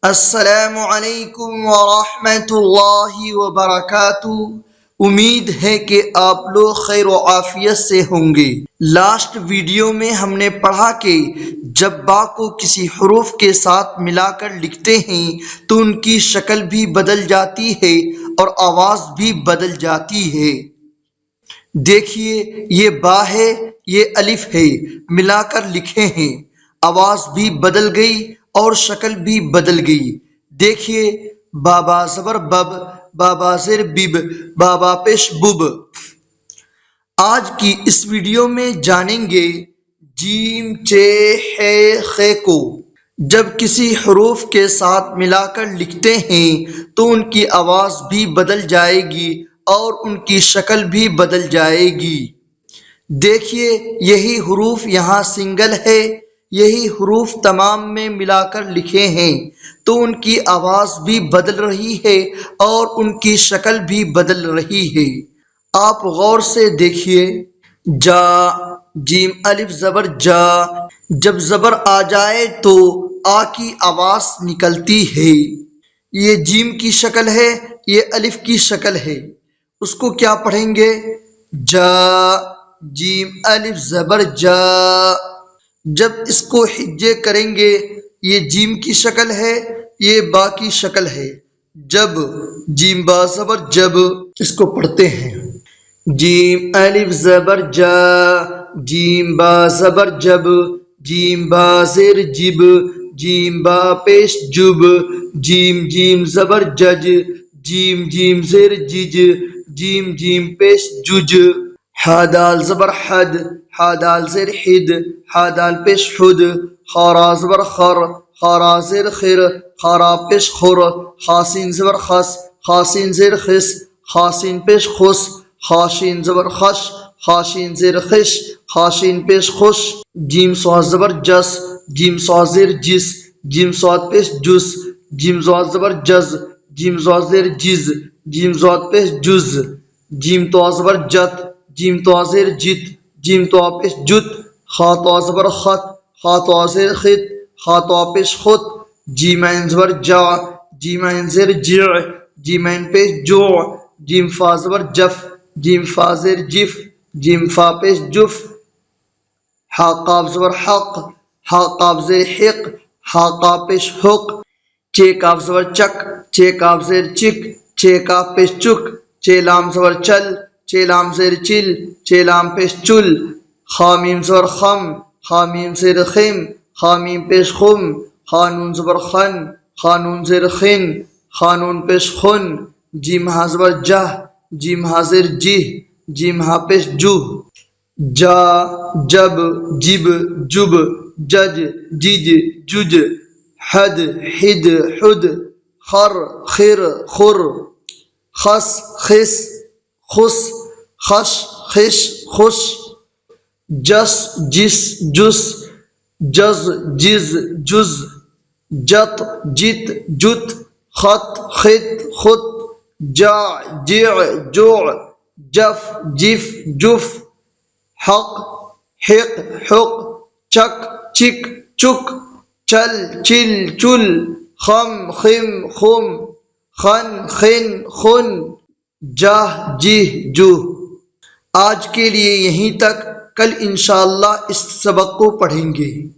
السلام علیکم ورحمۃ اللہ وبرکاتہ۔ امید ہے کہ آپ لوگ خیر و عافیت سے ہوں گے۔ لاسٹ ویڈیو میں ہم نے پڑھا کہ جب با کو کسی حروف کے ساتھ ملا کر لکھتے ہیں تو ان کی شکل بھی بدل جاتی ہے اور آواز بھی بدل جاتی ہے۔ دیکھیے، یہ با ہے، یہ الف ہے، ملا کر لکھے ہیں، آواز بھی بدل گئی اور شکل بھی بدل گئی۔ دیکھیے، بابا زبر بب، بابا زیر بب، بابا پیش بب۔ آج کی اس ویڈیو میں جانیں گے جیم چے ہے خے کو۔ جب کسی حروف کے ساتھ ملا کر لکھتے ہیں تو ان کی آواز بھی بدل جائے گی اور ان کی شکل بھی بدل جائے گی۔ دیکھیے، یہی حروف یہاں سنگل ہے، یہی حروف تمام میں ملا کر لکھے ہیں تو ان کی آواز بھی بدل رہی ہے اور ان کی شکل بھی بدل رہی ہے۔ آپ غور سے دیکھیے، جا، جیم الف زبر جا، جب زبر آ جائے تو آ کی آواز نکلتی ہے۔ یہ جیم کی شکل ہے، یہ الف کی شکل ہے۔ اس کو کیا پڑھیں گے؟ جا، جیم الف زبر جا۔ جب اس کو ہجے کریں گے، یہ جیم کی شکل ہے، یہ با کی شکل ہے۔ جب، جیم با زبر جب، اس کو پڑھتے ہیں۔ جیم الف زبر جا، جیم با زبر جب، جیم با زیر جب، جیم با پیش جب، جیم جیم زبر جج، جیم جیم زیر جج، جیم جیم پیش جج۔ ح دال زبر حد، ح دال زیر حد، ح دال پیش حد۔ خارا زبر خر، خارا زیر خر، خارا پیش خر۔ خاسین زبر خس، خاسین زیر خس، خاسین پیش خس۔ خاشین زبر خش، خاشین زیر خش، خاشین پیش خش۔ جیم صاد زبر جس، جیم صاد زیر جس، جیم صاد پیش جس۔ جیم زاد زبر جز، جیم زاد زیر جز، جیم زاد پیش جز۔ جیم تو زبر جت، جیم تو زیر جت، جیم تو پیش جت۔ خا تو زبر خط، خا تو زیر خط، خا تو پیش خط۔ جیم عین زبر جا، جیم عین زیر جع، جیم عین پیش جوع۔ جیم فا زبر جف، جیم فا زیر جف، جیم فا پیش جف۔ حا قاف زبر حق، حا قاف زیر حق، حا قاف پیش حق۔ چے کاف زبر چک، چے کاف زیر چک، چے کاف پیش چک۔ چے لام زبر چل، چے لام زیر چل، چے لام پیش چل۔ خامیم زبر خم، خامیم زیر خم، خامیم پیش خم۔ خانون زبر خن، خانون زیر خن، خانون پیش خن۔ جیم ہا زبر جہ، جیم ہا زیر جہ، جیم ہا پیش جہ۔ جا، جب، جب، جب، جج، جج، جج۔ حد، حد، حد۔ خر، خر، خر۔ خس، خس، خس، خش، خش، خش۔ جس، جس، جس، جز، جز، جز۔ جت، جت، جت۔ خط، خط، خط۔ جاع، جع، جوع۔ جف، جف، جف۔ حق، حق، حق۔ چک، چک، چک۔ چل، چل، چل۔ خم، خم، خم۔ خن، خن، خن۔ جہ، جہ، جہ۔ آج کے لیے یہیں تک، کل انشاءاللہ اس سبق کو پڑھیں گے۔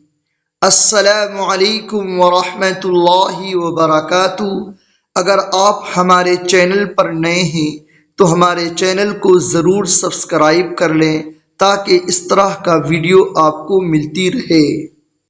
السلام علیکم ورحمۃ اللہ وبرکاتہ۔ اگر آپ ہمارے چینل پر نئے ہیں تو ہمارے چینل کو ضرور سبسکرائب کر لیں تاکہ اس طرح کا ویڈیو آپ کو ملتی رہے۔